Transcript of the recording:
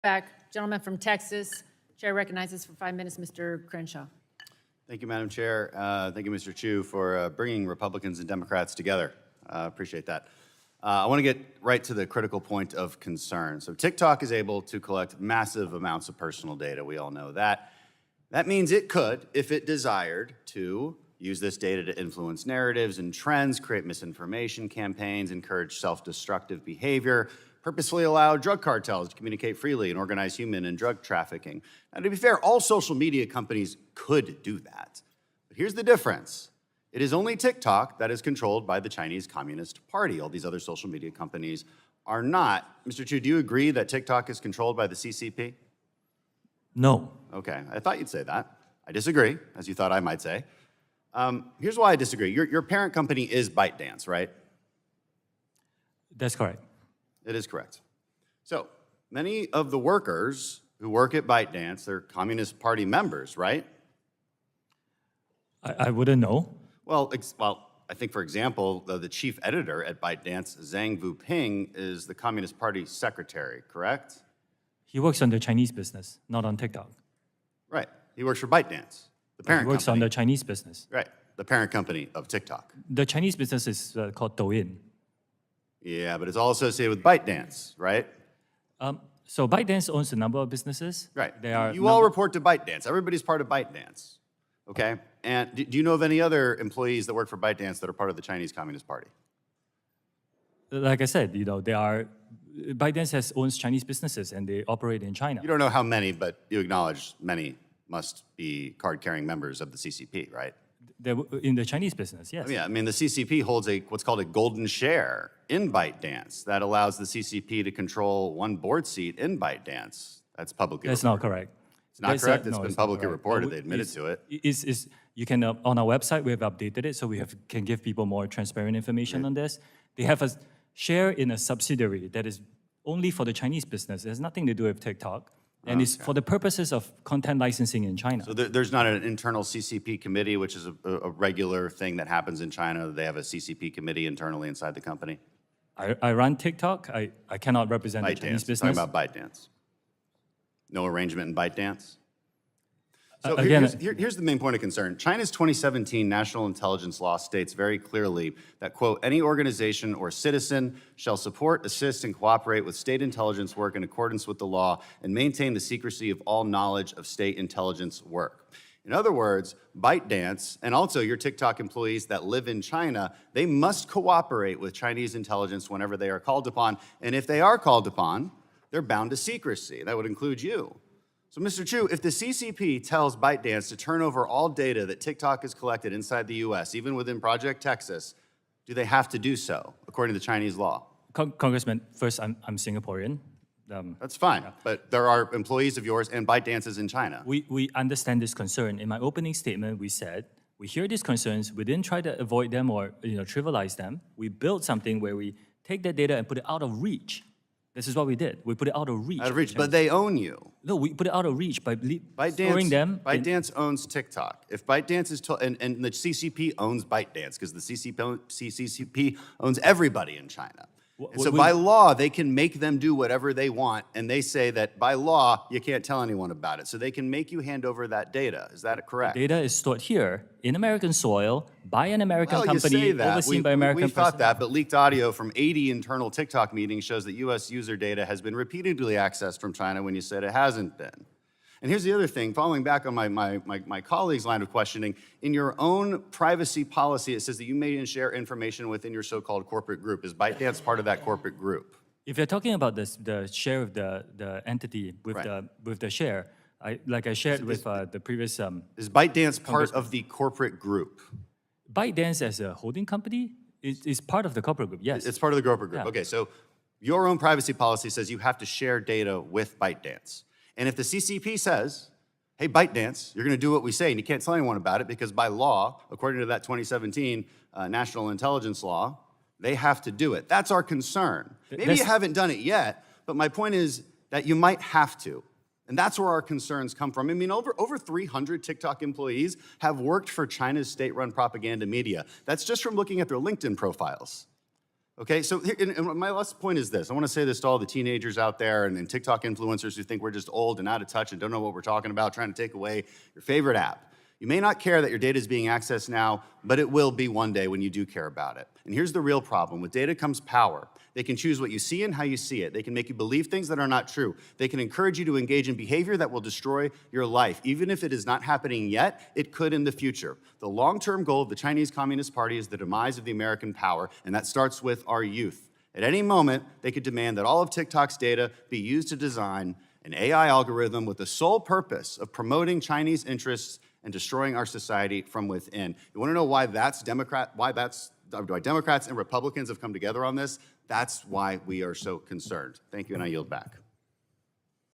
Back. Gentleman from Texas. Chair recognizes for 5 minutes Mr. Crenshaw. Thank you, Madam Chair. Thank you, Mr. Chu, for bringing Republicans and Democrats together. Appreciate that. I want to get right to the critical point of concern. So TikTok is able to collect massive amounts of personal data. We all know that. That means it could, if it desired, to use this data to influence narratives and trends, create misinformation campaigns, encourage self-destructive behavior, purposefully allow drug cartels to communicate freely and organize human and drug trafficking. Now, to be fair, all social media companies could do that. But here's the difference. It is only TikTok that is controlled by the Chinese Communist Party. All these other social media companies are not. Mr. Chu, do you agree that TikTok is controlled by the CCP? No. Okay, I thought you'd say that. I disagree, as you thought I might say. Here's why I disagree. Your parent company is ByteDance, right? That's correct. It is correct. So many of the workers who work at ByteDance, they're Communist Party members, right? I wouldn't know. Well, I think, for example, the chief editor at ByteDance, Zhang Vuping, is the Communist Party secretary, correct? He works on the Chinese business, not on TikTok. Right. He works for ByteDance, the parent He works company. on the Chinese business. Right, the parent company of TikTok. The Chinese business is called Douyin. Yeah, but it's all associated with ByteDance, right? So ByteDance owns a number of businesses. Right. They are You all report to ByteDance. Everybody's part of ByteDance, okay? And do you know of any other employees that work for ByteDance that are part of the Chinese Communist Party? Like I said, ByteDance owns Chinese businesses and they operate in China. You don't know how many, but you acknowledge many must be card-carrying members of the CCP, right? They're in the Chinese business, yes. Yeah, I mean, the CCP holds what's called a golden share in ByteDance that allows the CCP to control one board seat in ByteDance. That's publicly That's reported. not correct. It's not correct? It's No, been it's not publicly correct. reported. They admitted to it. You can, on our website, we have updated it, so we can give people more transparent information on this. They have a share in a subsidiary that is only for the Chinese business. It has nothing to do with TikTok. And it's for the purposes of content licensing in China. So there's not an internal CCP committee, which is a regular thing that happens in China. They have a CCP committee internally inside the company? I run TikTok. I cannot represent the Chinese business. Talking about ByteDance. No arrangement in ByteDance? So Again, here's the main point of concern. China's 2017 national intelligence law states very clearly that, quote, any organization or citizen shall support, assist, and cooperate with state intelligence work in accordance with the law and maintain the secrecy of all knowledge of state intelligence work. In other words, ByteDance, and also your TikTok employees that live in China, they must cooperate with Chinese intelligence whenever they are called upon. And if they are called upon, they're bound to secrecy. That would include you. So, Mr. Chu, if the CCP tells ByteDance to turn over all data that TikTok has collected inside the U.S., even within Project Texas, do they have to do so, according to Chinese law? Congressman, first, I'm Singaporean. That's fine, but there are employees of yours and ByteDance is in China. We understand this concern. In my opening statement, we said, we hear these concerns, we didn't try to avoid them or trivialize them. We built something where we take that data and put it out of reach. This is what we did. We put it out of reach. Out of reach, but they own you. No, we put it out of reach by storing them. ByteDance owns TikTok. If ByteDance is and the CCP owns ByteDance because the CCP owns everybody in China. And so by law, they can make them do whatever they want, and they say that by law, you can't tell anyone about it. So they can make you hand over that data. Is that correct? Data is stored here in American soil by an American Well, company you say that. overseen by American We thought personnel. that, but leaked audio from 80 internal TikTok meetings shows that U.S. user data has been repeatedly accessed from China when you said it hasn't been. And here's the other thing, following back on my colleague's line of questioning, in your own privacy policy, it says that you may share information within your so-called corporate group. Is ByteDance part of that corporate group? If you're talking about the share of the entity with the share, I shared with the previous. Is ByteDance part of the corporate group? ByteDance as a holding company is part of the corporate group. Yes, it's part of the corporate group. Yeah. Okay, so your own privacy policy says you have to share data with ByteDance. And if the CCP says, hey, ByteDance, you're going to do what we say, and you can't tell anyone about it because by law, according to that 2017 national intelligence law, they have to do it. That's our concern. Maybe you haven't done it yet, but my point is that you might have to. And that's where our concerns come from. I mean, over 300 TikTok employees have worked for China's state-run propaganda media. That's just from looking at their LinkedIn profiles. Okay, so and my last point is this. I want to say this to all the teenagers out there and TikTok influencers who think we're just old and out of touch and don't know what we're talking about, trying to take away your favorite app. You may not care that your data is being accessed now, but it will be one day when you do care about it. And here's the real problem. With data comes power. They can choose what you see and how you see it. They can make you believe things that are not true. They can encourage you to engage in behavior that will destroy your life. Even if it is not happening yet, it could in the future. The long-term goal of the Chinese Communist Party is the demise of the American power, and that starts with our youth. At any moment, they could demand that all of TikTok's data be used to design an AI algorithm with the sole purpose of promoting Chinese interests and destroying our society from within. You want to know why why Democrats and Republicans have come together on this? That's why we are so concerned. Thank you, and I yield back.